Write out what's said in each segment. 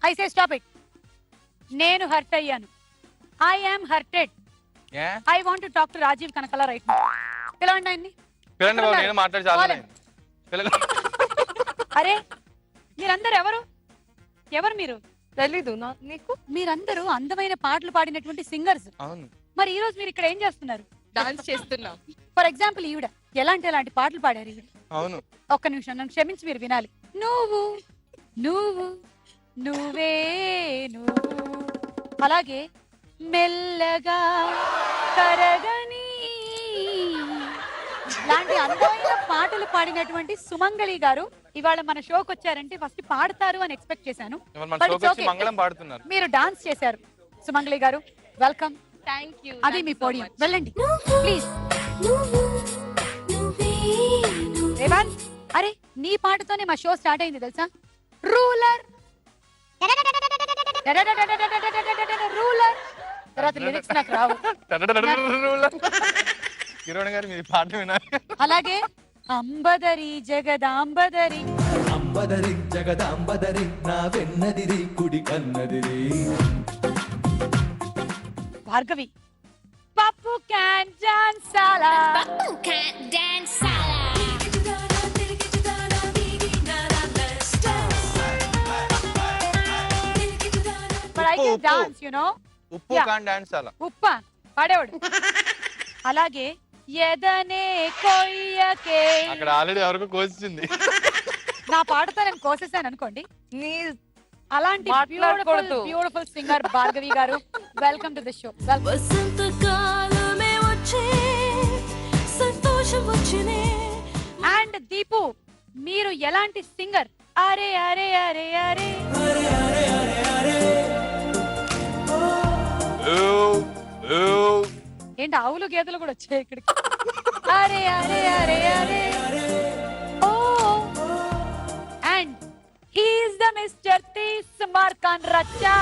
I say stop it. నేను hurt అయ్యాను. I am hurted. I want to talk to Rajeev Kanakala right now. పిలవండి ఆయన్ని. పిలండి బాబు, నేను మాట్లాడి చాలా. అరే మీరందరూ ఎవరు? ఎవరు మీరు? తెలీదు నీకు? మీరందరూ అందమైన పాటలు పాడినటువంటి సింగర్స్. అవును. మరి ఈ రోజు మీరు ఇక్కడ ఏం చేస్తున్నారు? డాన్స్ చేస్తున్నాం. ఫర్ ఎగ్జాంపుల్ ఈవిడ ఎలాంటి పాటలు పాడారు ఈవిడ? అవును. ఒక్క నిమిషం, నన్ను క్షమించి మీరు వినాలి. నువ్వు నువ్వు నువ్వే నువ్వు, అలాగే మెల్లగా కరగని లాంటి అందమైన పాటలు పాడినటువంటి సుమంగళి గారు ఇవాళ మన షోకి వచ్చారంటే ఫస్ట్ పాడతారు అని ఎక్స్పెక్ట్ చేశాను. మంగళం పాడుతున్నారు. మీరు డాన్స్ చేశారు. సుమంగళి గారు వెల్కమ్. Thank you. అది మీ పోడియం, వెళ్ళండి ప్లీజ్. రేవాన్, అరే నీ పాటతోనే మా షో స్టార్ట్ అయింది తెలుసా? రూలర్ రూలర్ తర్వాత లిరిక్స్ నాకు రావు. కిరణ్ గారు మీ పాట వినాలి. అలాగే అంబదరి జగదాంబదరి అంబదరి జగదాంబదరి నా వెన్నదిరి కుడి కన్నదిరి. భార్గవి పప్పు క్యాన్ డాన్స్ సాలా. But I can dance, you know. ఉప్పు కాన్ డాన్స్ అలా. ఉప్ప పాడేవాడు. అలాగే ఎదనే కొయ్యకే. అక్కడ ఆల్రెడీ ఎవరికి కోసింది. నా పాటతో నేను కోసేసాను అనుకోండి. నీ అలాంటి బ్యూటిఫుల్ సింగర్ భార్గవి గారు, welcome to the show. And Deepu, మీరు ఎలాంటి సింగర్? అరే అరే అరే అరే ఏంటి ఆవులు గేదెలు కూడా వచ్చాయి ఇక్కడికి. అరే అరే అరే అరే ఓ. అండ్ హీస్ ద మిస్టర్ తీస్ మార్కాన్ రచ్చా.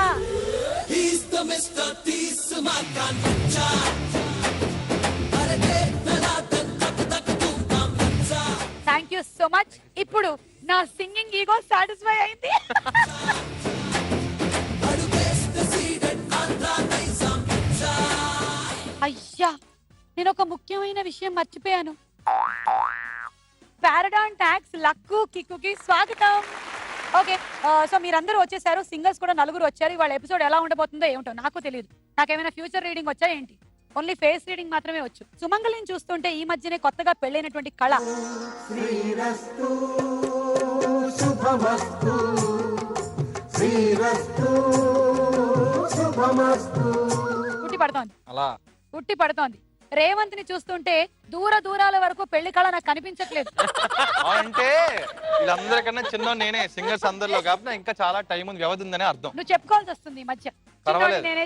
Thank you so much. ఇప్పుడు నా సింగింగ్ ఈగో సాటిస్ఫై అయింది. అయ్యా, నేను ఒక ముఖ్యమైన విషయం మర్చిపోయాను. పారాడాన్ ట్యాక్స్ లక్కు కిక్కుకి స్వాగతం. ఓకే, సో మీరందరూ వచ్చేసారు. సింగర్స్ కూడా నలుగురు వచ్చారు. ఇవాళ ఎపిసోడ్ ఎలా ఉండబోతుందో ఏమిటో నాకు తెలియదు. నాకేమైనా ఫ్యూచర్ రీడింగ్ వచ్చా ఏంటి? ఓన్లీ ఫేస్ రీడింగ్ మాత్రమే వచ్చు. సుమంగళిని చూస్తుంటే ఈ మధ్యనే కొత్తగా పెళ్ళైనటువంటి కళ. శ్రీరస్తు శుభమస్తు శ్రీరస్తు శుభమస్తు. పుట్టి పడుతోంది అలా పుట్టి పడుతోంది. రేవంత్ ని చూస్తుంటే దూరాల వరకు పెళ్లి కళ నాకు కనిపించట్లేదు. అంటే వీళ్ళందరికన్నా చిన్న నేనే సింగర్స్ అందరిలో కాబట్టి ఇంకా చాలా టైం ఉంది, వ్యవధి ఉందనే అర్థం. నువ్వు చెప్పుకోవాల్సి వస్తుంది ఈ మధ్య.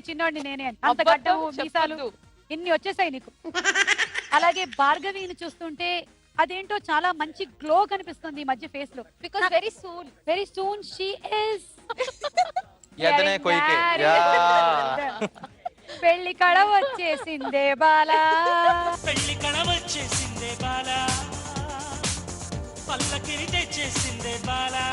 చిన్నోడిని నేనే అని. అంత గడ్డము మీసాలు ఇన్ని వచ్చేసాయి నీకు. అలాగే భార్గవిని చూస్తుంటే అదేంటో చాలా మంచి గ్లో కనిపిస్తుంది ఈ మధ్య ఫేస్ లో. Because very soon she is పెళ్లి కళ వచ్చేసిందే బాలా. పెళ్లి కళ వచ్చేసిందే బాలా, పల్లకిని తెచ్చేసిందే బాలా.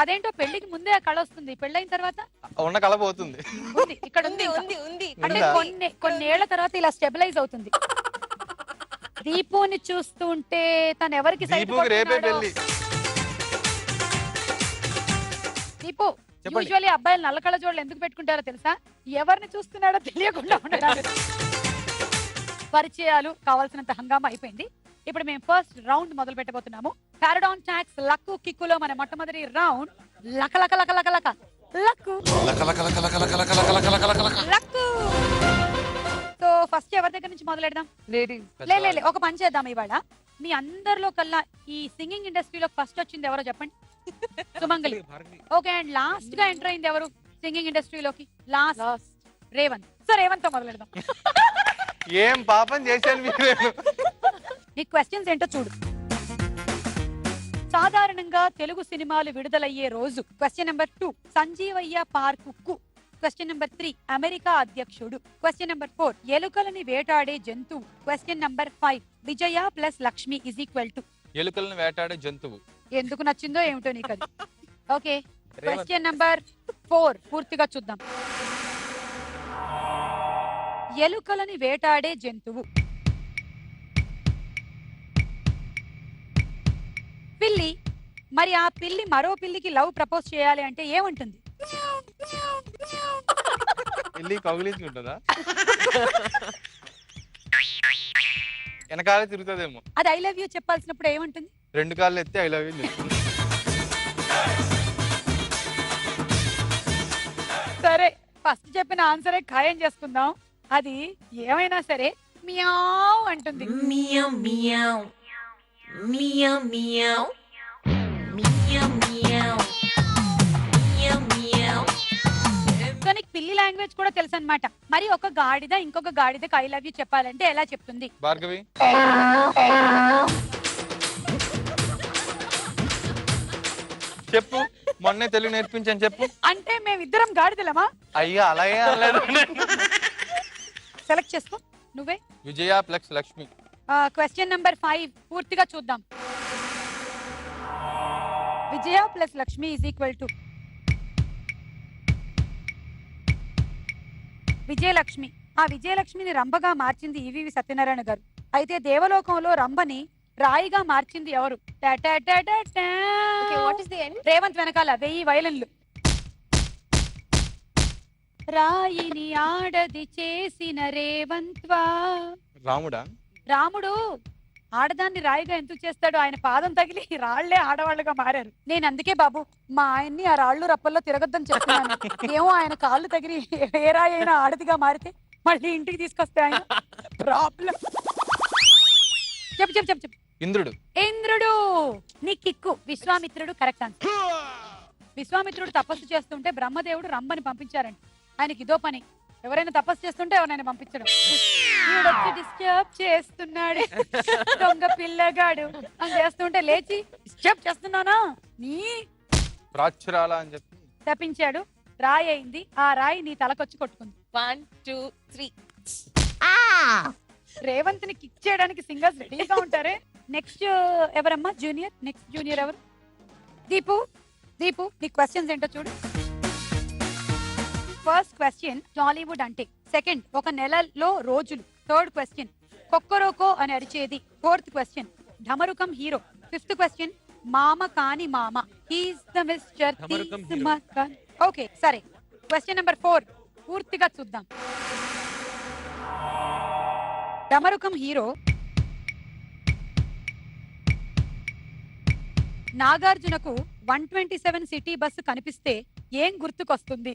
అదేంటో పెళ్లికి ముందే ఆ కళ వస్తుంది, పెళ్ళైన తర్వాత ఉన్న కళ పోతుంది. ఉంది ఇక్కడ ఉంది. అంటే కొన్నేళ్ల తర్వాత ఇలా స్టెబిలైజ్ అవుతుంది. దీపుని చూస్తుంటే తను ఎవరికి సైట్ కొడుతున్నాడో. దీపు యూజువల్లీ అబ్బాయిలు నల్ల కళ్ళ జోళ్ళు ఎందుకు పెట్టుకుంటారో తెలుసా? ఎవరిని చూస్తున్నాడో తెలియకుండా ఉండడానికి. పరిచయాలు కావాల్సినంత హంగామా అయిపోయింది. ఇప్పుడు మేము ఫస్ట్ రౌండ్ మొదలు పెట్టబోతున్నాము. పారాడాన్ ట్యాక్స్ లక్కు కిక్కులో మన మొట్టమొదటి రౌండ్ లక లక లక లక లక లక్కు లక్కు. సో ఫస్ట్ ఎవరి దగ్గర నుంచి మొదలెడదాం? లే ఒక పని చేద్దాం. ఇవాళ మీ అందరిలో కల్లా ఈ సింగింగ్ ఇండస్ట్రీలో ఫస్ట్ వచ్చింది ఎవరో చెప్పండి. సుమంగళి. ఓకే, అండ్ లాస్ట్ గా ఎంటర్ అయింది ఎవరు సింగింగ్ ఇండస్ట్రీలోకి? లాస్ట్ రేవంత్. సో రేవంత్ తో మొదలెడదాం. ఏం పాపం చేశాను మీరు? నీ క్వశ్చన్స్ ఏంటో చూడు. సాధారణంగా తెలుగు సినిమాలు విడుదలయ్యే రోజు. Question number 2 Sanjeevaiah park. Question number 3 America అధ్యక్షుడు. క్వశ్చన్ నెంబర్ 4 ఎలుకలని వేటాడే జంతువు. Question number 5 Vijaya plus Lakshmi is equal to. ఎలుకలను వేటాడే జంతువు. ఎందుకు నచ్చిందో ఏమిటో నీకు అది. ఓకే, క్వశ్చన్ నెంబర్ 4 పూర్తిగా చూద్దాం. ఎలుకలని వేటాడే జంతువు పిల్లి. మరి ఆ పిల్లి మరో పిల్లికి లవ్ ప్రపోజ్ చేయాలి అంటే ఏమంటుంది? పిల్లి కౌగిలించుకుంటుందా? వెనకాలే తిరుగుతుందేమో. అది ఐ లవ్ యూ చెప్పాల్సినప్పుడు ఏమంటుంది? 2 కాళ్ళు ఎత్తి ఐ లవ్ యూ. సరే, ఫస్ట్ చెప్పిన ఆన్సరే ఖాయం చేసుకుందాం. అది ఏమైనా సరే మియావ్ అంటుంది. Meow meow. Meow meow. Meow meow. Meow meow. So నీకు పిల్లి లాంగ్వేజ్ కూడా తెలుసు అనమాట. మరి ఒక గాడిద ఇంకొక గాడిదకి ఐ లవ్ యూ చెప్పాలంటే ఎలా చెప్తుంది? భార్గవి చెప్పు. మొన్నే తెలుగు నేర్పించని చెప్పు. అంటే మేమిద్దరం గాడిదలమా? అయ్యా అలాగే అనలేదు. సెలెక్ట్ చేసుకో నువ్వే. Vijaya plus Lakshmi. Question number 5 పూర్తిగా చూద్దాం. Vijaya plus Lakshmi is equal to Vijayalakshmi. ఆ విజయలక్ష్మిని రంభగా మార్చింది ఈవీవి సత్యనారాయణ గారు. అయితే దేవలోకంలో రంభని రాయిగా మార్చింది ఎవరు? Okay, what is the end? Revanth వెనకాల 1000 వైలన్లు. రాయిని ఆడది చేసిన రేవంత్వా. రాముడా? రాముడు ఆడదాన్ని రాయిగా ఎందుకు చేస్తాడు? ఆయన పాదం తగిలి రాళ్లే ఆడవాళ్ళుగా మారారు. నేను అందుకే బాబు మా ఆయన్ని ఆ రాళ్ళు రప్పల్లో తిరగొద్దని చెప్తున్నాను. ఏమో ఆయన కాళ్ళు తగిలి ఏ రాయి అయినా ఆడదిగా మారితే మళ్ళీ ఇంటికి తీసుకొస్తే ఆయన ప్రాబ్లం. చెప్పు చెప్పు చెప్పు చెప్పు. ఇంద్రుడు. ఇంద్రుడు. నీ కిక్కు. విశ్వామిత్రుడు కరెక్ట్ ఆన్సర్. విశ్వామిత్రుడు తపస్సు చేస్తుంటే బ్రహ్మదేవుడు రంభని పంపించారంట. ఆయనకి ఇదో పని, ఎవరైనా తపస్సు చేస్తుంటే ఎవరైనా పంపించడం. వీడొచ్చి డిస్టర్బ్ చేస్తున్నాడు దొంగ పిల్లగాడు అని చేస్తుంటే లేచి డిస్టర్బ్ చేస్తున్నానా నీ ప్రాచురాల అని చెప్పి తప్పించాడు. రాయి అయింది. ఆ రాయి నీ తలకొచ్చి కొట్టుకుంది. 1 2 3. రేవంత్ ని కిక్ చేయడానికి సింగర్స్ రెడీగా ఉంటారే. నెక్స్ట్ ఎవరమ్మా జూనియర్? నెక్స్ట్ జూనియర్ ఎవరు? దీపు. దీపు నీ క్వశ్చన్స్ ఏంటో చూడు. ఫస్ట్ క్వశ్చన్ టాలీవుడ్ అంటే. సెకండ్ ఒక నెలలో రోజులు. థర్డ్ క్వశ్చన్ కొక్కరోకో అని అరిచేది. Fourth question Damarukam hero. Fifth question మామ కాని మామ. He's the mister. ఓకే సరే, క్వశ్చన్ నెంబర్ 4 పూర్తిగా చూద్దాం. ఢమరుకం హీరో నాగార్జునకు 127 సిటీ బస్సు కనిపిస్తే ఏం గుర్తుకొస్తుంది?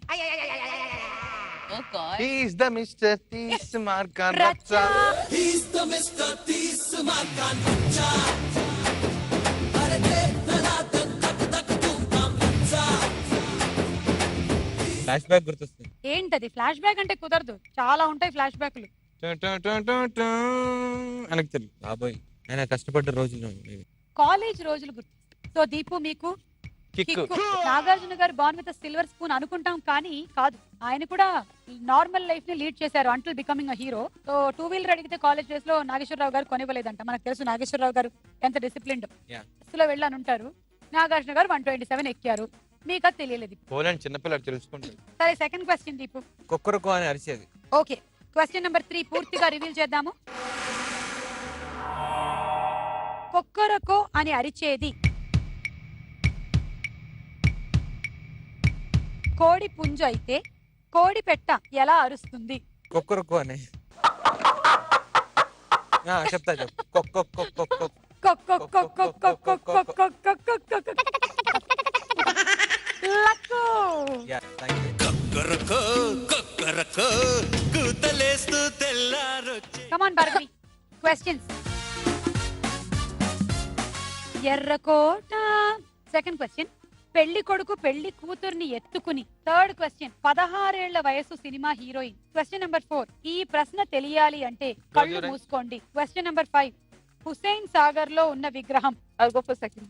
Oh God. He is the Mr. తీస్ మార్కాన్ రచ్చా. ఫ్లాష్ బ్యాక్ గుర్తొస్తుంది. ఏంటది? ఫ్లాష్ బ్యాక్ అంటే కుదరదు, చాలా ఉంటాయి ఫ్లాష్ బ్యాక్లు. అనకు తెలియదు బాబోయ్, ఆయన కష్టపడ్డ రోజులు ఇవి. కాలేజ్ రోజులు గుర్తు. సో దీపు మీకు కిక్కు. నాగార్జున గారు బాన్ విత్ సిల్వర్ స్పూన్ అనుకుంటాం కానీ కాదు. ఆయన కూడా నార్మల్ లైఫ్ ని లీడ్ చేశారు until becoming a hero. So 2 wheeler అడిగితే కాలేజ్ డేస్ లో నాగేశ్వరరావు గారు కొనివ్వలేదంట. మనకు తెలుసు నాగేశ్వరరావు గారు ఎంత డిసిప్లిన్డ్. బస్సులో వెళ్ళని ఉంటారు. నాగార్జున గారు 127 ఎక్కారు. మీకు అది తెలియలేదు. పోలండి చిన్నపిల్లలు తెలుసుకుంటారు. సరే, సెకండ్ క్వశ్చన్ దీపు. కుక్కరుకో అని అరిచేది. ఓకే, క్వశ్చన్ నెంబర్ 3 పూర్తిగా రివీల్ చేద్దాము. కొక్కరకో అని అరిచేది కోడి పుంజు అయితే కోడి పెట్ట ఎలా అరుస్తుంది? కుక్కరుకో అని చెప్తా చెప్పు. కమాన్ భార్గవి, క్వశ్చన్స్. ఎర్రకోట. సెకండ్ క్వశ్చన్ పెళ్లి కొడుకు పెళ్లి కూతుర్ని ఎత్తుకుని. థర్డ్ క్వశ్చన్ 16 ఏళ్ల వయసు సినిమా హీరోయిన్. క్వశ్చన్ నెంబర్ 4 ఈ ప్రశ్న తెలియాలి అంటే కళ్ళు మూసుకోండి. క్వశ్చన్ నెంబర్ 5 హుస్సేన్ సాగర్ లో ఉన్న విగ్రహం. I'll go for second.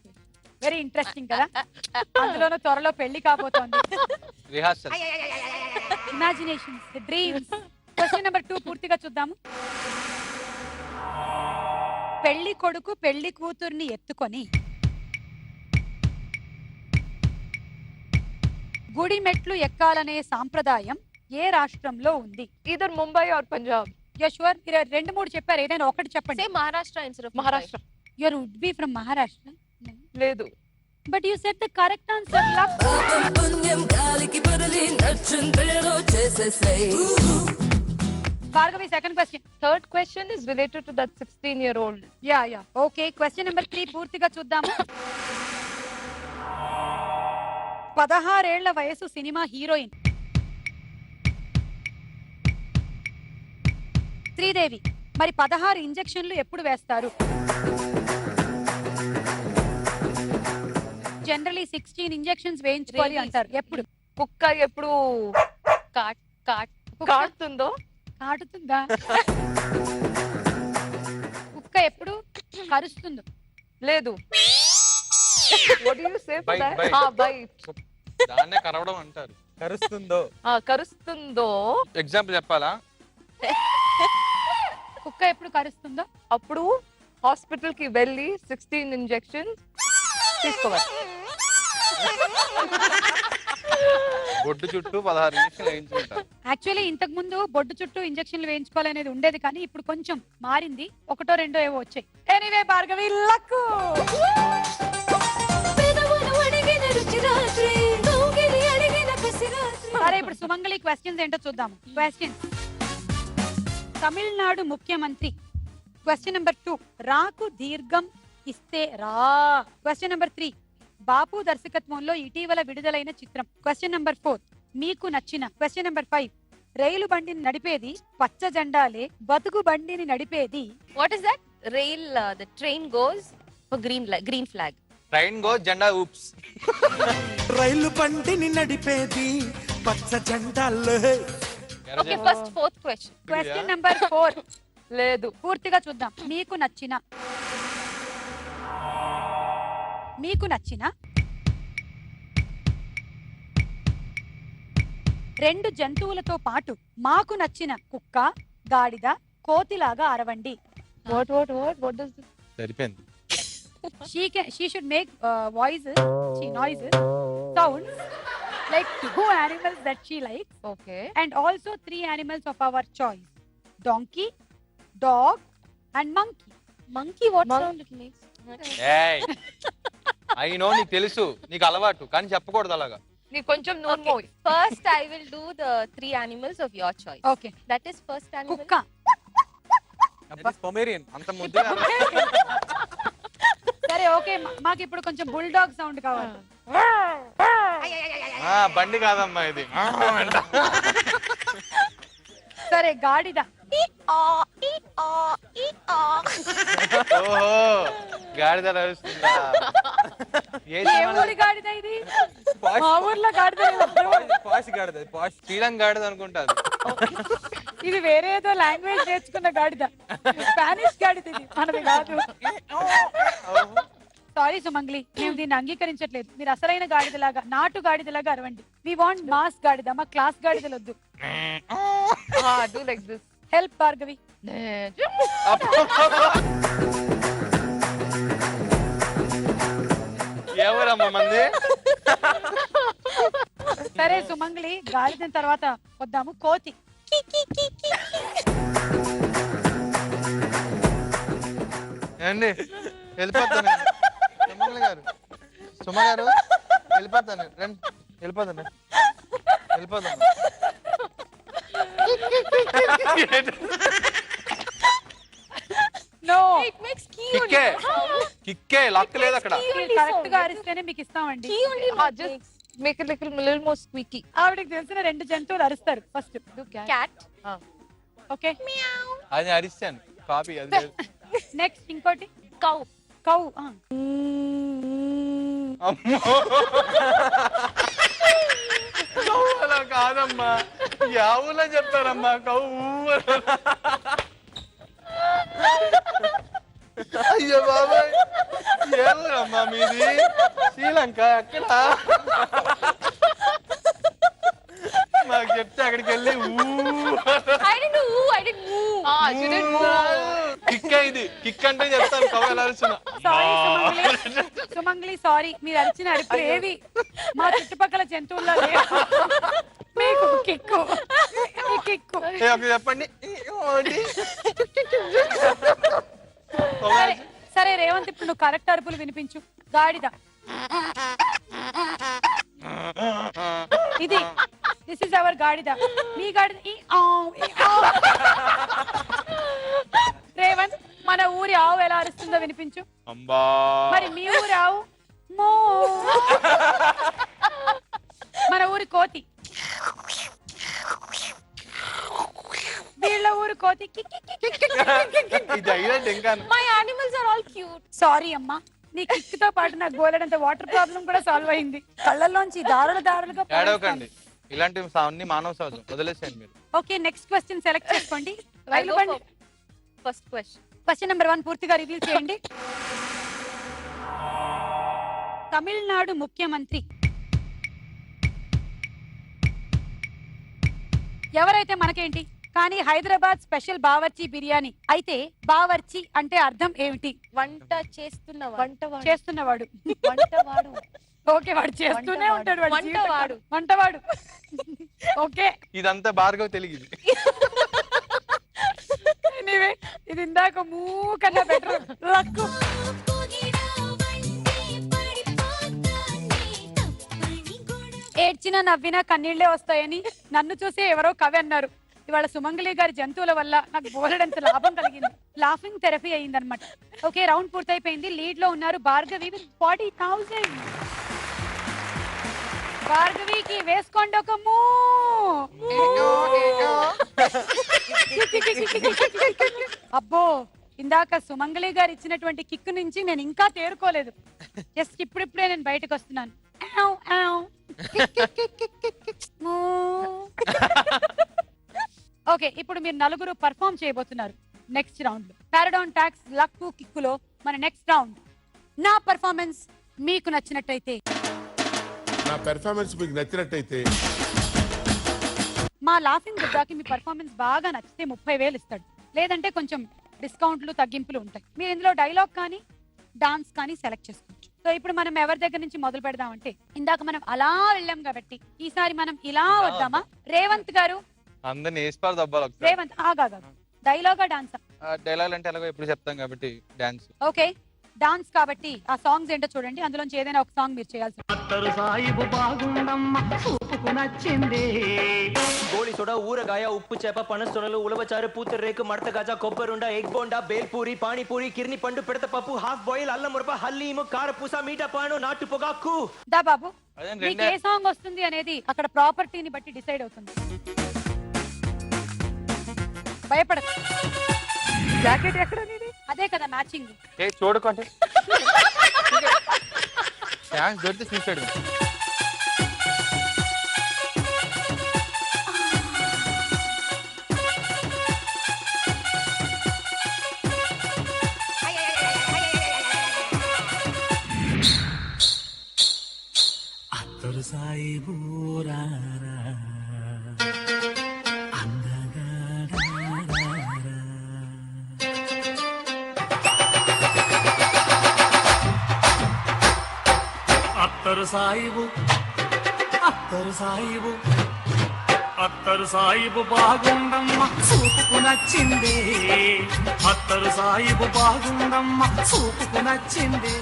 Very interesting కదా. అందులోనూ త్వరలో పెళ్లి కాబోతోంది. Rehearsal, imaginations, dreams. Question number 2 పూర్తిగా చూద్దాము. పెళ్లి కొడుకు పెళ్లి కూతుర్ని ఎత్తుకొని గుడి మెట్లు ఎక్కాలనే సాంప్రదాయం ఏ రాష్ట్రంలో ఉంది? Either Mumbai or Punjab. Yashwar మీరు 2-3 చెప్పారు, ఏదైనా ఒకటి చెప్పండి. Say Maharashtra instead of Maharashtra. You would be from Maharashtra. లేదు. But you said the correct answer. Bhargavi, second question. Third question is related to that 16-year-old. Yeah. Okay, question number 3 పూర్తిగా చూద్దాము. 16 ఏళ్ల వయసు సినిమా హీరోయిన్ శ్రీదేవి. మరి 16 ఇంజెక్షన్లు ఎప్పుడు వేస్తారు? Generally 16 injections వేయించుకోవాలి అంటారు. ఎప్పుడు? కుక్క ఎప్పుడు కాటుతుందో కాటుతుందా? కుక్క ఎప్పుడు కరుస్తుందో? లేదు. What do you say for Bite, that? bite. Bite. దాన్నే కరవడం అంటారు. కరుస్తుందో. కరుస్తుందో. ఎగ్జాంపుల్ చెప్పాలా? కుక్క ఎప్పుడు కరుస్తుందో? అప్పుడు హాస్పిటల్ కి వెళ్ళి 16 ఇంజెక్షన్స్ తీసుకోవాలి. బొడ్డు చుట్టూ 16 ఇంజక్షన్లు వేయించుకుంటారు. యాక్చువల్లీ ఇంతకు ముందు బొడ్డు చుట్టూ ఇంజక్షన్లు వేయించుకోవాలనేది ఉండేది, కానీ ఇప్పుడు కొంచెం మారింది. 1-2 ఏవో వచ్చాయి. Anyway Bhargavi, luck. సరే, ఇప్పుడు సుమంగళి క్వశ్చన్స్ ఏంటో చూద్దాము. క్వశ్చన్: తమిళనాడు ముఖ్యమంత్రి. క్వశ్చన్ నెంబర్ 2, రాకు దీర్ఘం ఇస్తే రా. క్వశ్చన్ నెంబర్ 3, బాపు దర్శకత్వంలో ఇటీవల విడుదలైన చిత్రం. క్వశ్చన్ నెంబర్ 4, మీకు నచ్చిన. క్వశ్చన్ నెంబర్ 5, రైలు బండిని నడిపేది పచ్చ జెండాలే, బతుకు బండిని నడిపేది. What is that? Rail, the train goes for green flag. Train go జెండా ఊప్స్. రైలు బండిని నడిపేది పచ్చ జెండాలే. Okay, first fourth question. Question number 4 లేదు. పూర్తిగా చూద్దాం. మీకు నచ్చిన 2 జంతువులతో పాటు మాకు నచ్చిన కుక్క, గాడిద, కోతిలాగా అరవండి. What does this? సరిపోయింది. She should make noises, sounds like 2 animals that she likes, Okay. and also 3 animals of our choice: donkey, dog, and monkey. Monkey, what sound it makes? ఏయ్ ఐ నో, నీకు తెలుసు, నీకు అలవాటు, కానీ చెప్పకూడదు అలాగా. నీ కొంచెం నోరు. First I will do the 3 animals of your choice. Okay, That is first animal. కుక్క. పొమేరియన్. అంత ముద్దుగా సరే, ఓకే, మాకు ఇప్పుడు కొంచెం బుల్డాగ్ సౌండ్ కావాలి. బండి కాదమ్మా ఇది. సరే, గాడిద. ఓహో, గాడిద నడుస్తుందా? ఏ ఏ ఊరి గాడిద ఇది? మా ఊర్లో గాడిద లేదు. పాష్ గాడిద. పాష్. శ్రీలంక గాడిద అనుకుంటారు. ఇది వేరే ఏదో లాంగ్వేజ్ నేర్చుకున్న గాడిద. స్పానిష్ గాడిద ఇది, మనది కాదు. సారీ సుమంగ్లీ, మేము దీన్ని అంగీకరించట్లేదు. మీరు అసలైన గాడిదలాగా, నాటు గాడిదలాగా అరవండి. వి వాంట్ మాస్ గాడిద, మా క్లాస్ గాడిదలు వద్దు. Do like this. Help Bhargavi. ఎవరమ్మా మంది? సరే సుమంగ్లీ, గాడిద తర్వాత వద్దాము కోతి. ఏండి వెళ్ళిపోతాను. సుమంగళ గారు, సుమ గారు వెళ్ళిపోతాను. రండి, వెళ్ళిపోతాను. నో, It makes key కిక్కే, కిక్కే, లక్ లేదు అక్కడ. కరెక్ట్ గా అరిస్తేనే మీకు ఇస్తామండి. Key only. Just make it little more squeaky. ఆవిడకి తెలిసిన 2 జంతువులు అరుస్తారు ఫస్ట్. Cat. ఓకే, అది అరిస్తాను, కాపీ అది లేదు. నెక్స్ట్ ఇంకోటి Cow. కౌ. అమ్మో, కవ్వు అలా కాదమ్మా, యావులా చెప్తారమ్మా కవ్వు. అయ్యో బాబాయ్, ఎవరమ్మా మీది? శ్రీలంక ఎక్కడ? మాకు చెప్తే అక్కడికి వెళ్ళి I didn't know. I didn't move. She didn't move. Kick ఇది, కిక్ అంటే చెప్తాను, కవ్వు ఎలా అరుస్తున్నా. సారీ సుమంగ్లీ సారీ, మీరు అరిచిన అరుపులు ఏవి మా చుట్టుపక్కల జంతువుల్లో లేవు. మీకు కిక్కు కిక్కు. చెప్పండి. సరే రేవంత్, ఇప్పుడు నువ్వు కరెక్ట్ అరుపులు వినిపించు. గాడిద, ఇది దిస్ ఇస్ అవర్ గాడిద. మీ గాడిద రేవంత్, మన ఊరి ఆవు ఎలా అరుస్తుందో వినిపించు. అంబా. మరి మీ ఊరి ఆవు మో. మన ఊరి కోతి, వీళ్ళ ఊరు కోతి. ఇది హైలైట్ ఇంకా. My animals are all cute. Sorry అమ్మా, నీ కిక్ తో పాటు నాకు గోలెడంత వాటర్ ప్రాబ్లం కూడా సాల్వ్ అయింది. కళ్ళల్లోంచి దారులుగా ఏడవకండి, ఇలాంటివి అన్ని మానవ సహజం, వదిలేసేయండి మీరు. ఓకే, నెక్స్ట్ క్వశ్చన్ సెలెక్ట్ చేసుకోండి. I'll go for first question. Question number 1 పూర్తిగా రివీల్ చేయండి. తమిళనాడు ముఖ్యమంత్రి ఎవరైతే మనకేంటి, కానీ హైదరాబాద్ స్పెషల్ బావర్చి బిర్యానీ అయితే బావర్చి అంటే అర్థం ఏమిటి? వంట చేస్తున్నవాడు. చేస్తున్నవాడు. వంటవాడు. ఓకే, వాడు చేస్తూనే ఉంటాడు. వాడు వంటవాడు. వంటవాడు. ఓకే, ఇదంతా భార్గవ్ తెలియదు. ఎనీవే, ఇది ఇందాక మూకన్నా బెటర్. లక్కు. ఏడ్చినా నవ్వినా కన్నీళ్లే వస్తాయని నన్ను చూసి ఎవరో కవి అన్నారు. ఇవాళ సుమంగళి గారి జంతువుల వల్ల నాకు బోలెడంత లాభం కలిగింది. లాఫింగ్ థెరపీ అయ్యిందనమాట. ఓకే, రౌండ్ పూర్తయిపోయింది. లీడ్ లో ఉన్నారు భార్గవి విత్ 40,000. భార్గవికి వేసుకోండి ఒక మూ. అబ్బో, ఇందాక సుమంగళి గారు ఇచ్చినటువంటి కిక్ నుంచి నేను ఇంకా తేరుకోలేదు. జస్ట్ ఇప్పుడిప్పుడే నేను బయటకు వస్తున్నాను. ఓకే, ఇప్పుడు మీరు నలుగురు పర్ఫామ్ చేయబోతున్నారు నెక్స్ట్ రౌండ్ లో. పారాడౌన్ టాక్స్ లక్కు కిక్కులో మన నెక్స్ట్ రౌండ్. నా పర్ఫార్మెన్స్ మీకు నచ్చినట్టయితే, నా పెర్ఫార్మెన్స్ మీకు నచ్చినట్టయితే, మా లాఫింగ్ బుద్ధాకి మీ పర్ఫార్మెన్స్ బాగా నచ్చితే 30,000 ఇస్తాడు. లేదంటే కొంచెం డిస్కౌంట్లు తగ్గింపులు ఉంటాయి. మీరు ఇందులో డైలాగ్ కానీ డాన్స్ కానీ సెలెక్ట్ చేసుకోవచ్చు. సో ఇప్పుడు మనం ఎవరి దగ్గర నుంచి మొదలు పెడదామంటే, ఇందాక మనం అలా వెళ్ళాం కాబట్టి ఈసారి మనం ఇలా వద్దామా? రేవంత్ గారు, అందరిని వేసిపారు దబ్బాలు. రేవంత్ ఆగా డైలాగా డాన్సా? డైలాగ్ అంటే ఎలాగో ఎప్పుడు చెప్తాం కాబట్టి డాన్స్. ఓకే, డాన్స్ కాబట్టి ఆ సాంగ్స్ ఏంటో చూడండి. అందులోంచి ఏదైనా ఒక సాంగ్ మీరు చేయాల్సి. అత్తరు సాయిబు బాగుండమ్మ చూపుకు నచ్చింది. గోళి సోడా, ఊరగాయ, ఉప్పు చేప, పనసొనలు, ఉలవచారు, పూతరేకు, మడత గజ, కొబ్బరుండ, ఎగ్ బోండా, బేల్పూరి, పానీపూరి, కిర్ని పండు, పిడత పప్పు, హాఫ్ బాయిల్, అల్లం మురప, హల్లీము, కారపూస, మీట పాను, నాటు పొగాకు. దా బాబు, అదేం మీకు ఏ సాంగ్ వస్తుంది అనేది అక్కడ ప్రాపర్టీని బట్టి డిసైడ్ అవుతుంది. భయపడదు. జాకెట్ ఎక్కడ నీది? అదే కదా మ్యాచింగ్. చూడకంటే డాన్స్ దొరికితే చూసాడు. అత్తరు సాయిబు రారా అందగా అత్తరు సాయిబు, అత్తరు సాయిబు, అత్తరు సాయిబు బాగుండమ్మ చూపుకు నచ్చింది. అత్తరు సాయిబు బాగుండమ్మ చూపుకు నచ్చింది.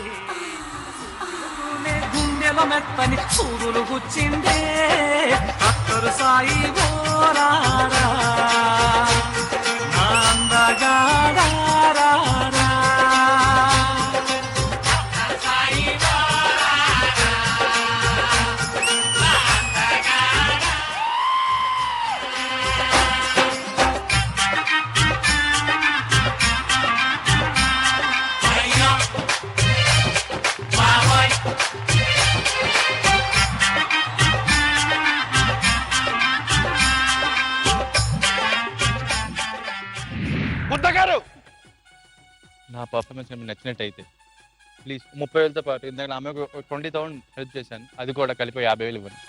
గుండెల మెత్తని సూదులు గుచ్చిందే. అత్తరు సాయిబు రారా నా అందగాడా రారా. నా పర్ఫార్మెన్స్ మీకు నచ్చినట్టయితే ప్లీజ్ 30,000తో పాటు, ఇందాక ఆమె 20,000 హెల్ప్ చేశాను, అది కూడా కలిపి 50,000 ఇవ్వండి.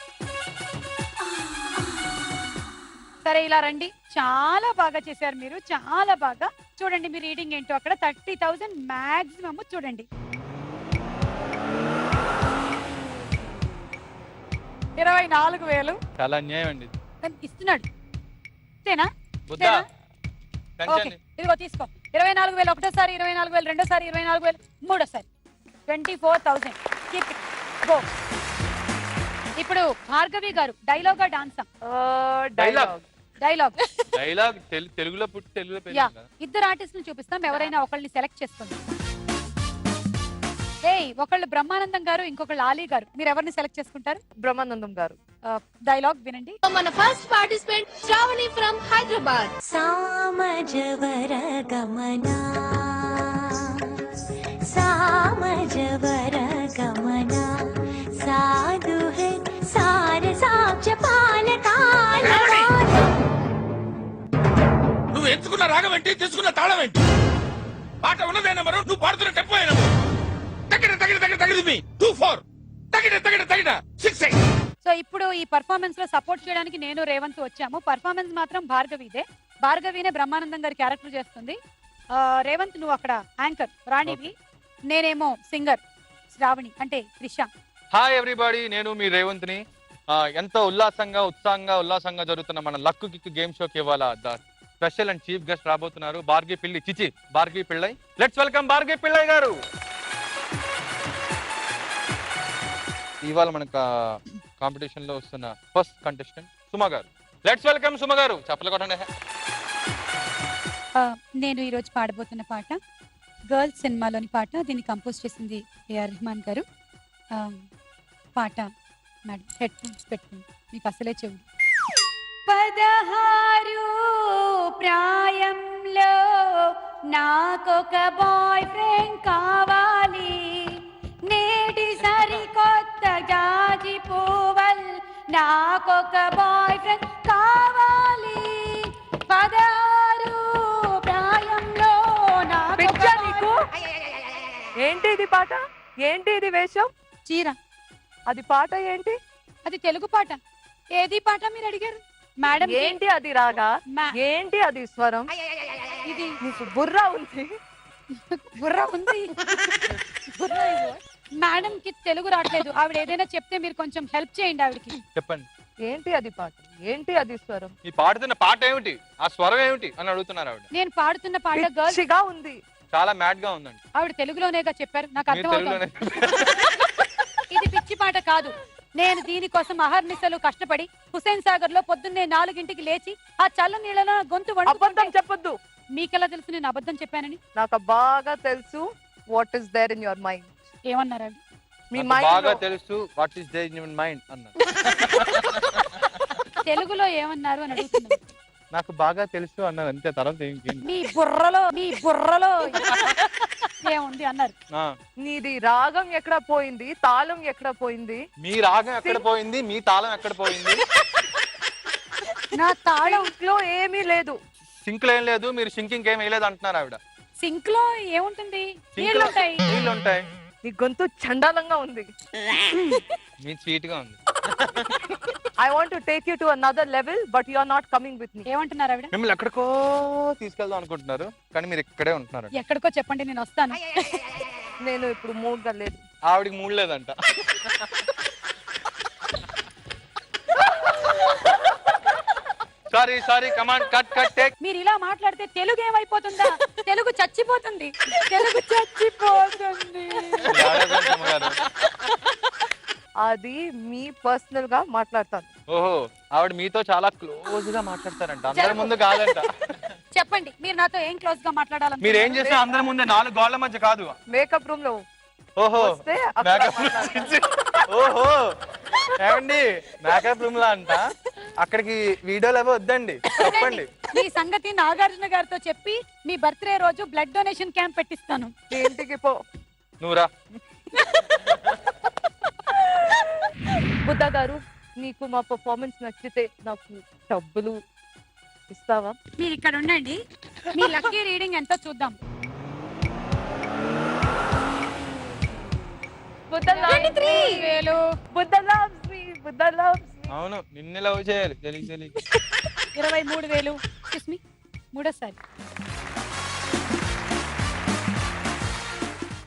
సరే, ఇలా రండి. చాలా బాగా చేశారు మీరు, చాలా బాగా. చూడండి మీ రీడింగ్ ఏంటో అక్కడ. 30,000 మాక్సిమం చూడండి. 24,000 చాలా అన్యాయం అండి ఇది. ఇస్తున్నాడు. అంతేనా? బుద్ధా ఓకే, పెంచండి. ఇదిగో తీసుకో. 24,000 ఒకటోసారి, 24,000 రెండోసారి, 24,000 మూడోసారి, 24,000. Keep it. Go. ఇప్పుడు భార్గవి గారు డైలాగా డాన్సా? Dialogue dialogue. డైలాగ్ తెలుగులో పుట్టి తెలుగులో యా, పెరిగింది కదా. ఇద్దరు ఆర్టిస్టులు చూపిస్తాం, ఎవరైనా ఒకళ్ళని సెలెక్ట్ చేసుకోండి. ఏయ్, ఒకళ్ళు బ్రహ్మానందం గారు, ఇంకొకళ్ళు ఆలీ గారు. మీరు ఎవరిని సెలెక్ట్ చేసుకుంటారు? బ్రహ్మానందం గారు. డైలాగ్ వినండి. మన first participant Shravani from Hyderabad. సామజవర గమనా సామజవర గమనా సాధు హై సార సాక్ష పాలకాల. నువ్వు ఎంచుకున్న రాగం ఏంటి, తీసుకున్న తాళం ఏంటి? పాట ఉన్నదే నెంబరు, నువ్వు పాడుతున్న టెంపో ఏ నెంబరు? తగిన తగిన తగిన తగిన మీ 2-4 తగిన తగిన తగిన 6-8. సో ఇప్పుడు ఈ పర్ఫార్మెన్స్ లో సపోర్ట్ చేయడానికి నేను రేవంత్ వచ్చాము. పర్ఫార్మెన్స్ మాత్రం భార్గవిదే. భార్గవినే బ్రహ్మానందం గారి క్యారెక్టర్ చేస్తుంది. రేవంత్ నువ్వు అక్కడ యాంకర్ రాణివి, నేనేమో సింగర్ శ్రావణి అంటే త్రిష. హాయ్ ఎవ్రీబడి, నేను మీ రేవంత్ని. ఎంతో ఉల్లాసంగా జరుగుతున్న మన లక్కు కిక్కు గేమ్ షోకి ఇవాళ స్పెషల్ అండ్ చీఫ్ గెస్ట్ రాబోతున్నారు భార్గవి పిళ్ళై. లెట్స్ వెల్కమ్ భార్గవి పిళ్ళై గారు. ఇవాళ మనకు కాంపిటీషన్ లో వస్తున్న ఫస్ట్ కంటెస్టెంట్ సుమ గారు. లెట్స్ వెల్కమ్ సుమ గారు. చెప్పలు కొట్టండి. నేను ఈరోజు పాడబోతున్న పాట గర్ల్స్ సినిమాలోని పాట. దీన్ని కంపోజ్ చేసింది ఏఆర్ రెహమాన్ గారు. పాట మేడం హెడ్ ఫోన్స్ పెట్టుకోండి, మీకు అసలే చెవుడు. 16 ప్రాయంలో నాకొక బాయ్ ఫ్రెండ్ కావాలి, నేటి సరికొత్త జాజి పువ్వల్ నాకొక బాయ్ ఫ్రెండ్ కావాలి. 16 ప్రాయంలో నాకు ఏంటి ఇది పాట? ఏంటి ఇది వేషం? చీర. అది పాట ఏంటి? అది తెలుగు పాట. ఏది పాట మీరు అడిగారు మేడం? ఏంటి అది రాగా? ఏంటి అది స్వరం? ఇది నీకు బుర్ర ఉంది? బుర్ర ఉంది. మేడం కి తెలుగు రావట్లేదు. ఆవిడ ఏదైనా చెప్తే మీరు కొంచెం హెల్ప్ చేయండి ఆవిడకి. చెప్పండి, ఏంటి అది పాట? ఏంటి అది స్వరం? ఈ పాడుతున్న పాట ఏమిటి, ఆ స్వరం ఏమిటి అని అడుగుతున్నారు ఆవిడ. నేను పాడుతున్న పాట గర్ల్స్ పిచ్చిగా ఉంది. చాలా మ్యాడ్ గా ఉందండి. ఆవిడ తెలుగులోనేగా చెప్పారు, నాకు మీరు అర్థం తెలుగులోనే ఇది పిచ్చి పాట కాదు. నేను దీనికోసం అహర్నిశలు కష్టపడి హుసేన్ సాగర్ లో పొద్దున్నే 4 లేచి ఆ చల్ల నీళ్ళలో గొంతు అబద్ధం చెప్పొద్దు. మీకెలా తెలుసు నేను అబద్ధం చెప్పానని? నాకు బాగా తెలుసు what is there in your mind. ఏమన్నారు ఆవిడ? మీ నాకు మైండ్ బాగా తెలుసు what is there in your mind అన్నారు. తెలుగులో ఏమన్నారు అని అడుగుతున్నారు. నాకు బాగా తెలుసు అన్నారు అంతే. తర్వాత మీ బుర్రలో ఏముంది అన్నారు. నీది రాగం ఎక్కడ పోయింది, తాళం ఎక్కడ పోయింది? మీ రాగం ఎక్కడ పోయింది, మీ తాళం ఎక్కడ పోయింది? నా తాళం లో ఏమీ లేదు. సింక్ లో ఏం లేదు, మీరు సింకింగ్ ఏం వేయలేదు అంటున్నారు ఆవిడ. సింక్ లో ఏముంటుంది? సింక్ లో నీళ్ళుంటాయి. నీళ్ళు ఉంటాయి. నీ గొంతు చండాలంగా ఉంది. మీ స్వీట్ గా ఉంది. I want to take you to another level, but you are not coming with me. ఏమంటున్నారు ఆవిడ? మిమ్మల్ని ఎక్కడికో తీసుకెళ్దాం అనుకుంటున్నారు, కానీ మీరు ఇక్కడే ఉంటున్నారు. ఎక్కడికో చెప్పండి, నేను వస్తాను. నేను ఇప్పుడు మూడ్ గా లేదు. ఆవిడికి మూడు లేదంట. Sorry command cut take. మీరు ఇలా మాట్లాడితే తెలుగు ఏమైపోతుందా? తెలుగు చచ్చిపోతుంది. అది మీ పర్సనల్ గా మాట్లాడతాను. ఓహో, ఆవిడ మీతో చాలా క్లోజ్ గా మాట్లాడతారంట, అందరి ముందు కాదంట. చెప్పండి, మీరు నాతో ఏం క్లోజ్ గా మాట్లాడాలి? మీరు ఏం చేసినా అందరి ముందే, 4 గోళ్ల మధ్య కాదు. మేకప్ రూమ్ లో ఓహో వస్తే అక్కడ ఓహో ఏమండి, మేకప్ రూమ్ లో అంట. అక్కడికి వీడియోలు ఏవో వద్దండి, చెప్పండి. మీ సంగతి నాగార్జున గారితో చెప్పి మీ బర్త్డే రోజు బ్లడ్ డొనేషన్ క్యాంప్ పెట్టిస్తాను. ఇంటికి పో. నువ్వురా. బుద్ధ గారు, నీకు మా పర్ఫార్మెన్స్ నచ్చితే నాకు డబ్బులు ఇస్తావా? మీరు ఇక్కడ ఉండండి, మీ లక్కీ రీడింగ్ ఎంతో చూద్దాం. Buddha loves me. Buddha loves me. Buddha loves me. అవును, నిన్ను లవ్ చేయాలి. తెలియ 23,000. ఎక్స్క్యూజ్ మీ, మూడోసారి.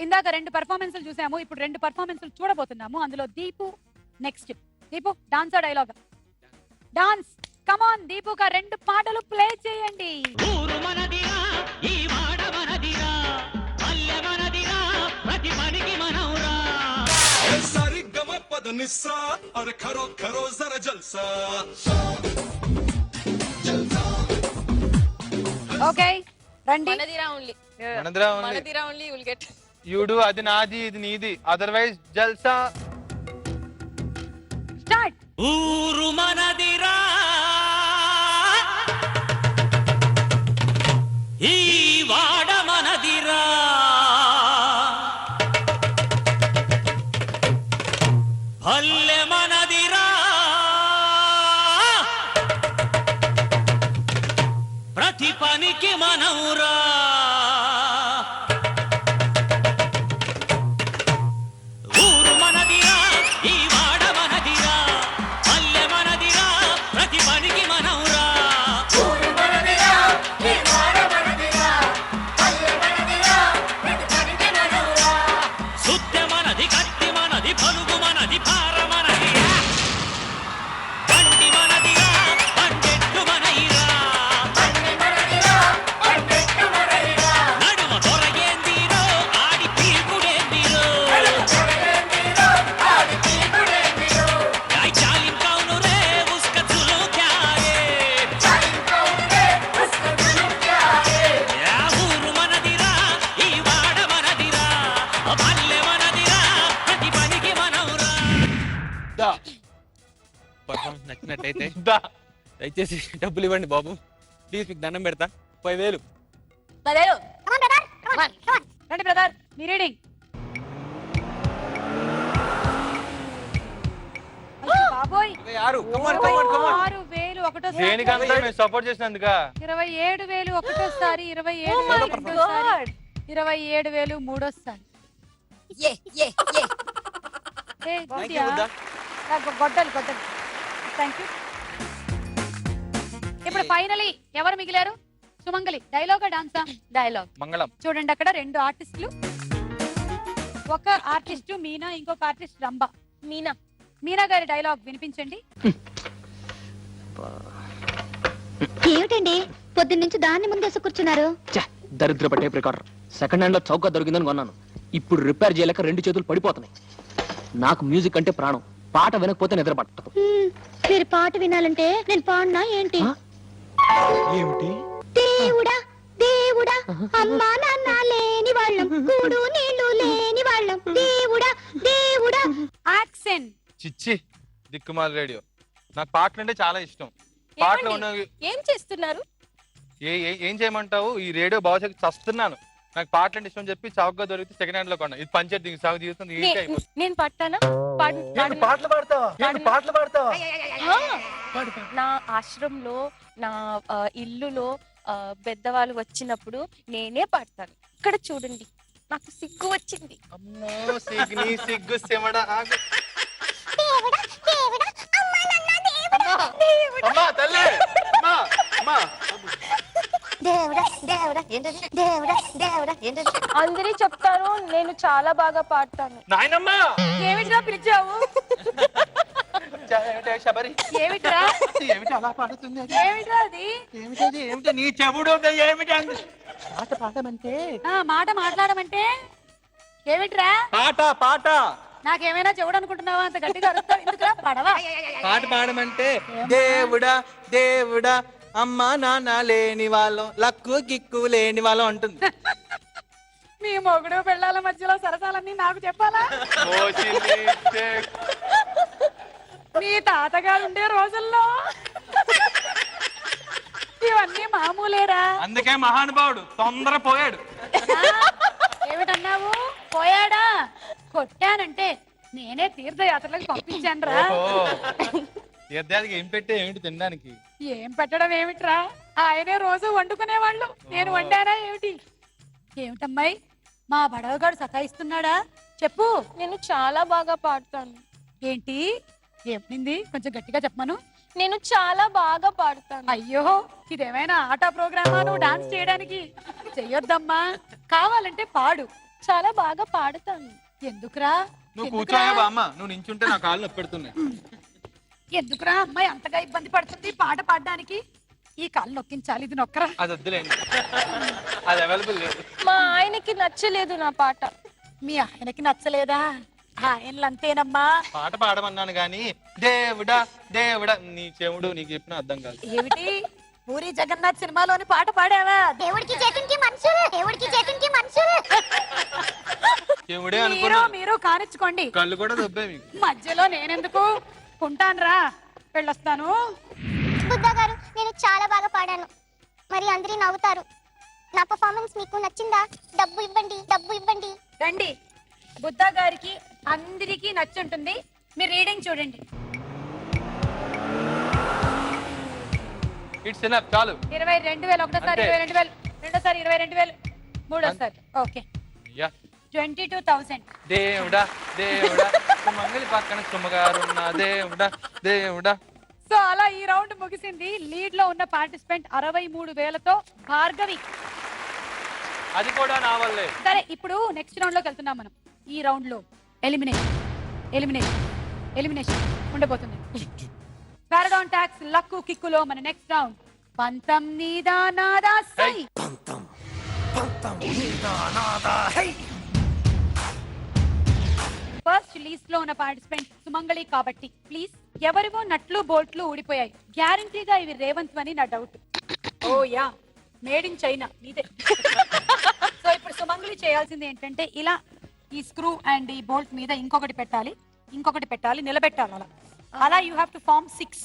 ఇందాక 2 పర్ఫార్మెన్స్లు చూసాము, ఇప్పుడు 2 పర్ఫార్మెన్స్లు చూడబోతున్నాము. అందులో దీపు నెక్స్ట్ దీపు డాన్సా డైలాగ్? డాన్స్. కమాన్ దీపుగా 2 పాటలు ప్లే చేయండి. ఊరు మనదిరా ఈ వాడ మనదిరా పల్లె మనదిరా ప్రతి పనికి మనవురా సరిగమ పద నిస్సా అరే ఖరో ఖరో జర జల్సా. ఓకే రండి. Manadira only. మనదిరా ఉంది. Manadira only you will get. యూడు అది నాది ఇది నీది, అదర్వైజ్ జల్సా. స్టార్ట్. ఊరు మనదిరా ఈ వాడ మనదిరా పల్లె మనదిరా ప్రతి పనికి మనవురా ఊరు మనదిరా ఈ వాడ మనదిరా పల్లె మనదిరా ప్రతి పనికి మనవురా సుత్తె మనది కత్తి మనది పలుగు మనది పార మనది బండి మనదిరా బండెట్టు మనయిరా నడుమ తొరగేందిరో ఆడి పీకుడేందిరో ఐ చాలిం కౌను రే ఉస్క చులు క్యాయే యా ఊరు మనదిరా ఈ వాడ మనదిరా పల్లె మనదిరా ప్రతి పనికి మనవురా దా పర్ఫార్మెన్స్ నచ్చినట్టయితే దా. దయచేసి డబ్బులు ఇవ్వండి బాబు, ప్లీజ్. మీకు దండం పెడతా. 5000. రండి బ్రదర్ మీ రీడింగ్. బాబోయ్ 26. కమాన్ కమాన్ కమాన్. 6000 ఒకటోసారి, దేనికంతా మేము సపోర్ట్ చేసినందుక. 27000 ఒకటోసారి, 27000 రెండోసారి, 27000 మూడోసారి. Thank you, Buddha. గొడ్డలు గొడ్డలు. Thank you. ఇప్పుడు ఫైనలీ ఎవరు మిగిలారు? సుమంగలి. డైలాగా డాన్సా? Dialogue. మంగళం. చూడండి అక్కడ 2 ఆర్టిస్టులు, ఒక ఆర్టిస్టు మీనా, ఇంకొక ఆర్టిస్ట్ రంభ. Meena. మీనా గారి డైలాగ్ వినిపించండి. ఏమిటండి పొద్దున్న నుంచి దాన్ని ముందేసి కూర్చున్నారు? దరిద్ర టేప్ రికార్డర్ సెకండ్ హ్యాండ్ లో చౌక దొరికిందని కొన్నాను. ఇప్పుడు రిపేర్ చేయలేక 2 చేతులు పడిపోతున్నాయి. నాకు మ్యూజిక్ అంటే ప్రాణం. పాట వినకపోతే నిద్ర పట్టదు. మీరు పాట వినాలంటే నేను పాడినా ఏంటి? ఏమిటి? దేవుడా దేవుడా అమ్మా నాన్న లేని వాళ్ళం, కూడు నీళ్లు లేని వాళ్ళం, దేవుడా దేవుడా. యాక్సెంట్. చిచ్చి దిక్కుమాల రేడియో. నాకు పాటలు అంటే చాలా ఇష్టం. పాటలు ఉన్న ఏం చేస్తున్నారు? ఏం చేయమంటావు? ఈ రేడియో భవిష్యత్తు చస్తున్నాను. నాకు పాటలు అంటే ఇష్టం అని చెప్పి చౌకగా దొరికితే సెకండ్ హ్యాండ్ లో కొన్నా. ఇది పంచాయతీ దీనికి సాగు జీవితం నేను పట్టానా? పాటలు పాడతావా? పాటలు పాడతావా? నా ఆశ్రమంలో నా ఇల్లులో పెద్దవాళ్ళు వచ్చినప్పుడు నేనే పాడతాను. ఇక్కడ చూడండి నాకు సిగ్గు వచ్చింది. అమ్మో సిగ్ని సిగ్గు సెమడ ఆగు. అమ్మా తల్లి అమ్మా అమ్మా. దేవుడా దేవుడా ఏంటది? దేవుడా దేవుడా ఏంటది? అందరూ చెప్తారు నేను చాలా బాగా పాడతాను. నాయనమ్మా ఏమిట్రా పిలిచావు? శబరి ఏమిట్రా ఏమిటి అలా పాడుతుంది? ఏమిట్రా అది? ఏమిటది? ఏమిటి నీ చెవుడు ఏమిటి పాట పాడమంటే? మాట మాట్లాడమంటే ఏమిట్రా? పాట పాట. నాకేమైనా చెవుడు అనుకుంటున్నావా? అంత గట్టిగా అరుస్తావు ఎందుకురా? పడవా? పాట పాడమంటే దేవుడా దేవుడా అమ్మా నాన్న లేని వాళ్ళం, లక్కు గిక్కు లేని వాళ్ళం అంటుంది. మీ మొగుడు పిల్లల మధ్యలో సరసాలన్నీ నాకు చెప్పాలా? మీ తాతగారు ఉండే రోజుల్లో ఇవన్నీ మామూలేరా? అందుకే మహానుభావుడు తొందర పోయాడు. ఏమిటన్నావు? పోయాడా? కొట్టానంటే నేనే తీర్థయాత్రలకు పంపించాను రా. తీర్థయాత్రకి ఏం పెట్టే ఏమిటి తినడానికి? ఏం పెట్టడం ఏమిట్రా? ఆయనే రోజు వండుకునేవాళ్ళు, నేను వండానా ఏమిటి? ఏమిటమ్మాయి మా బడవగాడు సతాయిస్తున్నాడా? చెప్పు. నేను చాలా బాగా పాడతాను. ఏంటి? ఏమిటింది? కొంచెం గట్టిగా చెప్పమను. నేను చాలా బాగా పాడతాను. అయ్యో ఇదేమైనా ఆట ప్రోగ్రామా? నువ్వు డాన్స్ చేయడానికి చెయ్యొద్దమ్మా. కావాలంటే పాడు. చాలా బాగా పాడతాను. ఎందుకురా? నువ్వు కూర్చోయా బామ్మ, నువ్వు నించుంటే నా కాళ్ళు నొప్పి పెడుతున్నాయి. ఎందుకురా అమ్మాయి అంతగా ఇబ్బంది పడుతుంది పాట పాడడానికి? ఈ కాలు నొక్కించాలి, ఇది నొక్కరా. అది వద్దులేండి, అది అవైలబుల్ లేదు. మా ఆయనకి నచ్చలేదు నా పాట. మీ ఆయనకి నచ్చలేదా? ఆయనలు అంతేనమ్మా. పాట పాడమన్నాను గానీ దేవుడా దేవుడా నీ చెవుడు నీకు చెప్పిన అర్థం కాదు. ఏమిటి పూరి జగన్నాథ్ సినిమాలోని పాట పాడావా? దేవుడికి జగన్కి మనుషులు, దేవుడికి జగన్కి మనుషులు. చెవుడే మీరు అనుకున్నా, మీరు కానిచ్చుకోండి, కళ్ళు కూడా దొబ్బే మీకు. మధ్యలో నేనెందుకు ఉంటానురా, వెళ్ళొస్తాను. బుద్ధ గారు, నేను చాలా బాగా పాడాను, మరి అందరూ నవ్వుతారు. నా పర్ఫార్మెన్స్ మీకు నచ్చిందా? డబ్బు ఇవ్వండి, డబ్బు ఇవ్వండి. రండి, బుద్ధ గారికి అందరికీ నచ్చుంటుంది. మీరు రీడింగ్ చూడండి. ఇట్స్ ఎనఫ్, చాలు. 22,000 ఒకటోసారి, అంతే. 22,000 రెండోసారి, 22,000 మూడోసారి. Okay, yeah 22,000. దేవుడా దేవుడా మంగళి పక్కన సుమ్మగారున్న దేవుడా దేవుడా. సో అలా ఈ రౌండ్ ముగిసింది. లీడ్ లో ఉన్న పార్టిసిపెంట్ 63,000తో భార్గవి. అది కూడా నా వల్లే. సరే, ఇప్పుడు నెక్స్ట్ రౌండ్ లోకి వెళ్తున్నాం మనం. ఈ రౌండ్ లో ఎలిమినేషన్ ఎలిమినేషన్ ఎలిమినేషన్ ఉండబోతుంది. పారాడౌన్ టాక్స్ లక్కు కిక్కులో మన నెక్స్ట్ రౌండ్ పంతం నీదా నాదా సై. ఫస్ట్ లీస్ట్ లో ఉన్న పార్టిసిపెంట్ సుమంగళి కాబట్టి ప్లీజ్, ఎవరివో నట్లు బోల్ట్లు ఊడిపోయాయి. గ్యారంటీగా ఇవి రేవంత్ అని నా doubt. Oh yeah, made in China నీదే. సో ఇప్పుడు సుమంగళి చేయాల్సింది ఏంటంటే, ఇలా ఈ స్క్రూ అండ్ ఈ బోల్ట్ మీద ఇంకొకటి పెట్టాలి, ఇంకొకటి పెట్టాలి, నిలబెట్టాలి. అలా అలా you have to form 6.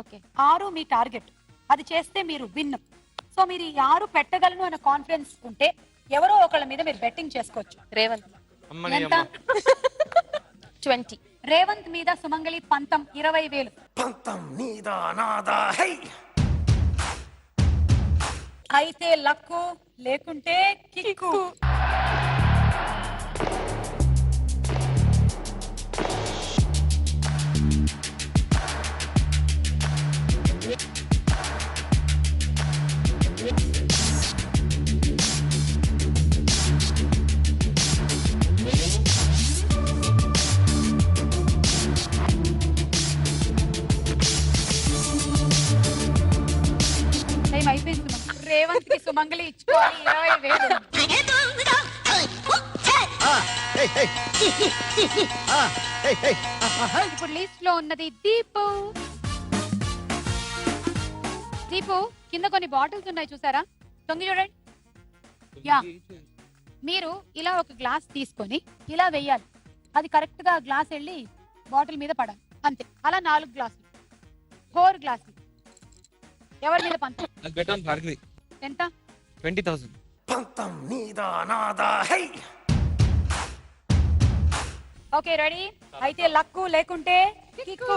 Okay, 6 మీ టార్గెట్. అది చేస్తే మీరు విన్. సో మీరు ఈ 6 పెట్టగలను అనే కాన్ఫిడెన్స్ ఉంటే ఎవరో ఒకళ్ళ మీద మీరు బెట్టింగ్ చేసుకోవచ్చు. రేవంత్ అమ్మని ఎంత? అమ్మ 20. రేవంత్ మీద సుమంగళి పంతం 20,000. అయితే లక్కు, లేకుంటే కిక్కు. టైం అయిపోయింది. రేవంత్ కి సుమంగళి ఇచ్చుకోవాలి 20,000. ఇప్పుడు లిస్ట్ లో ఉన్నది దీపు. దీపు, కింద కొన్ని బాటిల్స్ ఉన్నాయి చూసారా? తొంగి చూడండి. యా, మీరు ఇలా ఒక గ్లాస్ తీసుకొని ఇలా వెయ్యాలి. అది కరెక్ట్ గా గ్లాస్ వెళ్ళి బాటిల్ మీద పడాలి. అంతే. అలా 4 గ్లాసులు, 4 గ్లాసులు. ఎవరి మీద పంతం? భార్గవి ఎంత? 20,000. Okay, ready? అయితే లక్కు, లేకుంటే కిక్కు.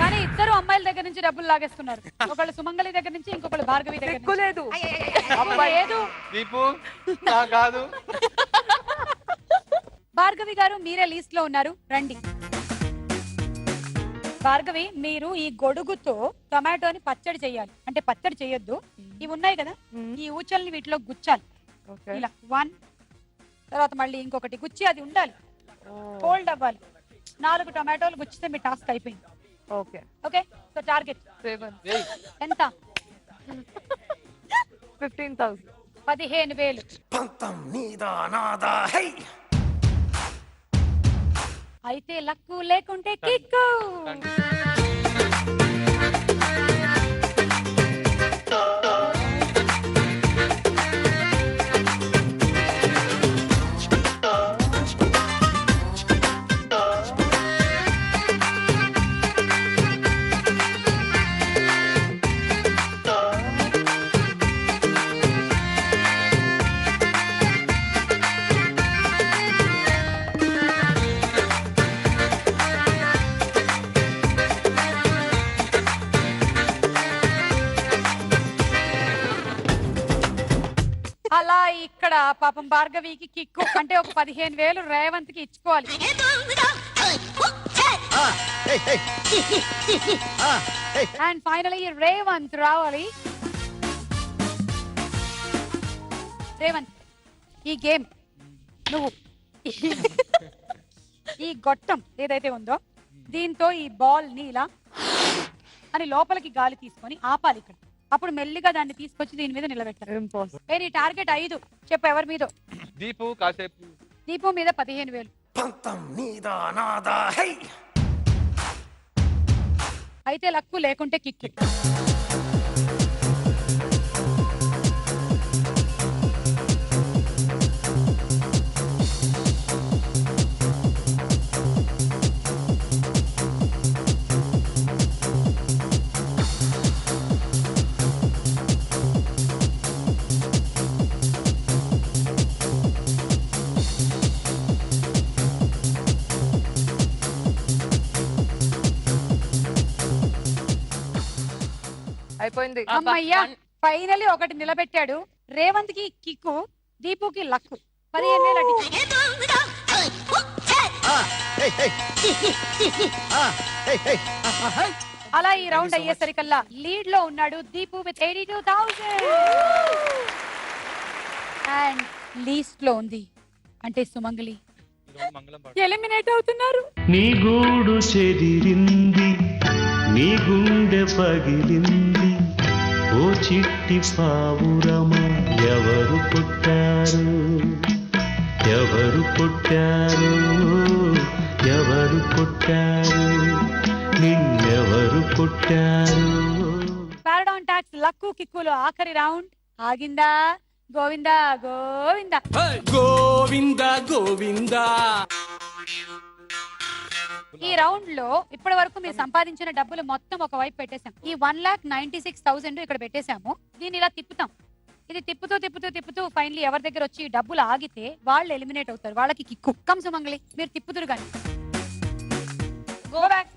కానీ ఇద్దరు అమ్మాయిల దగ్గర నుంచి డబ్బులు లాగేస్తున్నారు. ఒకళ్ళు సుమంగళి దగ్గర నుంచి, ఇంకొకళ్ళు భార్గవి దగ్గర నుంచి. లేదు. లేదు. దీపు నా కాదు. భార్గవి గారు, మీరే లీస్ట్ లో ఉన్నారు, రండి. భార్గవి, మీరు ఈ గొడుగుతో టొమాటోని పచ్చడి చేయాలి. అంటే పచ్చడి చేయొద్దు, ఇవి ఉన్నాయి కదా, ఈ ఊచల్ని వీటిలో గుచ్చాలి. ఇలా 1, తర్వాత మళ్ళీ ఇంకొకటి గుచ్చి అది ఉండాలి, ఫోల్డ్ అవ్వాలి. 4 టొమాటోలు గుచ్చితే మీ టాస్క్ అయిపోయింది. Okay, okay. సో టార్గెట్ ఎంత? 15,000. 15,000. అయితే లక్కు, లేకుంటే కిక్కు. పాపం భార్గవికి కిక్కు అంటే ఒక 15,000 రేవంత్ కి ఇచ్చుకోవాలి. అండ్ ఫైనలీ రేవంత్ రావాలి. రేవంత్, ఈ గేమ్ నువ్వు ఈ గొట్టం ఏదైతే ఉందో దీంతో ఈ బాల్ ని ఇలా అని లోపలికి గాలి తీసుకొని ఆపాలి ఇక్కడ. అప్పుడు మెల్లిగా దాన్ని తీసుకొచ్చి దీని మీద నిలబెట్టాలి. నీ టార్గెట్ 5 చెప్పు, ఎవరి మీద? దీపు కాసేపు. దీపు మీద 15,000. అయితే లక్కు లేకుంటే కిక్కు. అయిపోయింది. అమ్మయ్యా, ఫైనలీ ఒకటి నిలబెట్టాడు. రేవంత్ కి కిక్కు, దీపుకి లక్కు. 15,000 అటు. అలా ఈ రౌండ్ అయ్యేసరికల్లా లీడ్ లో ఉన్నాడు దీపు విత్ 82,000. అండ్ లీస్ట్ లో ఉంది అంటే సుమంగలి ఎలిమినేట్ అవుతున్నారు. నీ గూడు చెదిరింది, నీ గుండె పగిలింది, ఓ చిట్టి పావురమా ఎవరు పుట్టారు, ఎవరు పుట్టారు, ఎవరు పుట్టారు, నిన్నెవరు పుట్టారు. పారాడౌన్ టాక్స్ లక్కు కిక్కులో ఆఖరి రౌండ్ ఆగిందా? గోవిందా గోవిందా గోవిందా గోవిందా. ఈ రౌండ్ లో ఇప్పటి వరకు మీరు సంపాదించిన డబ్బులు మొత్తం ఒక వైపు పెట్టేశాం. ఈ 1,96,000 ఇక్కడ పెట్టేశాము. దీన్ని ఇలా తిప్పుతాం. ఇది తిప్పుతూ తిప్పుతూ తిప్పుతూ ఫైనలీ ఎవరి దగ్గర వచ్చి డబ్బులు ఆగితే వాళ్ళు ఎలిమినేట్ అవుతారు. వాళ్ళకి కిక్కు. కమ్ సుమంగళి, మీరు తిప్పుతురు కానీ. Go back.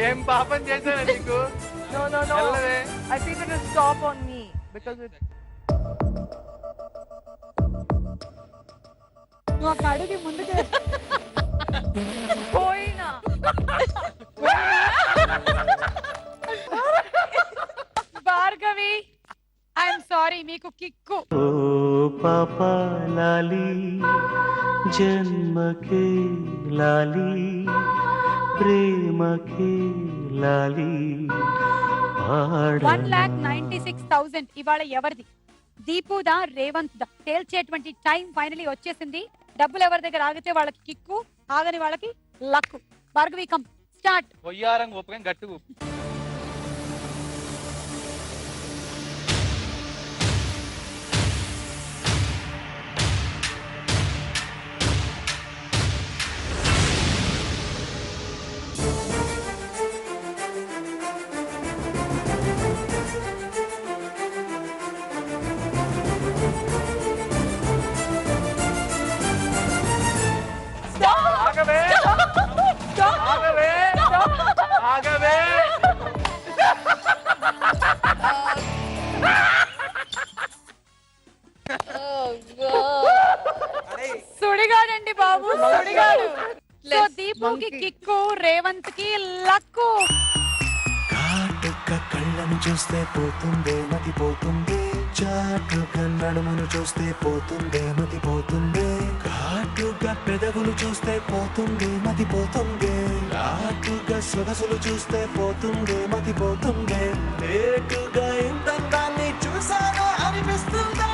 ఏం పాపం చేశాను నీకు? No. I think it will stop on me because it. నువ్వు ఒక అడుగు ముందుకు పోయినా. భార్గవి, ఐఎమ్ సారీ, మీకు కిక్కు. ఓ పాప లాలి, జన్మకే లాలి, ప్రేమకే లాలి. 1,96,000 ఇవాళ ఎవరిది? దీపుదా రేవంత్ దా? తేల్చేటువంటి టైం ఫైనలీ వచ్చేసింది. డబ్బులు ఎవరి దగ్గర ఆగితే వాళ్ళకి కిక్కు, ఆగని వాళ్ళకి లక్కు. Bhargavi come start. ఒయ్యారం ఒప్పుకొని గట్టు. ఆగవే ఆగవే ఆగవే. సుడిగాడండి బాబు, సుడిగాడు. సో దీపుకి కిక్కు, రేవంత్ కి లక్కు. కాటుక కళ్ళను చూస్తే పోతుందే మతి పోతుందే, చాటుగా నడుమును చూస్తే పోతుందే మతి పోతుందే, ఘాటుగా పెదవులు చూస్తే పోతుందే మతి పోతుందే, ఘాటుగా సొగసులు చూస్తే పోతుందే మతి పోతుందే, లేటుగా ఇంత చూసానో అనిపిస్తుందే.